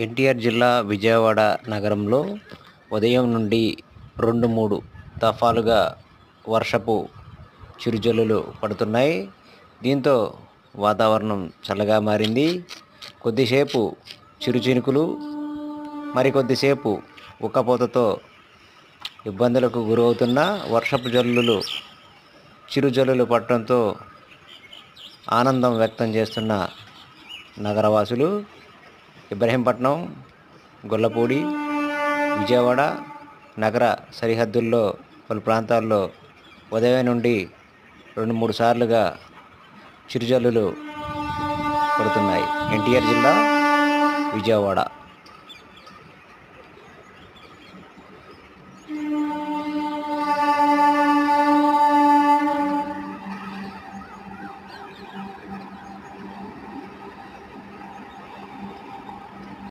ఎన్టీఆర్ జిల్లా విజయవాడ నగరంలో ఉదయం నుండి 2, 3 దఫాలుగా వర్షపు చిరుజల్లులు పడుతున్నాయి. దీంతో వాతావరణం చల్లగా మారింది. కొద్దిసేపు చిరుచినుకులు, మరికొద్దిసేపు ఉక్కపోతతో ఇబ్బందులకు గురవుతున్న వర్షపు చిరుజల్లులు పడటంతో ఆనందం వ్యక్తం చేస్తున్న నగరవాసులు. ఇబ్రహీంపట్నం, గొల్లపూడి, విజయవాడ నగర సరిహద్దుల్లో పలు ప్రాంతాల్లో ఉదయం నుండి 2, 3 సార్లుగా చిరుజల్లులు పడుతున్నాయి. ఎన్టీఆర్ జిల్లా, విజయవాడ.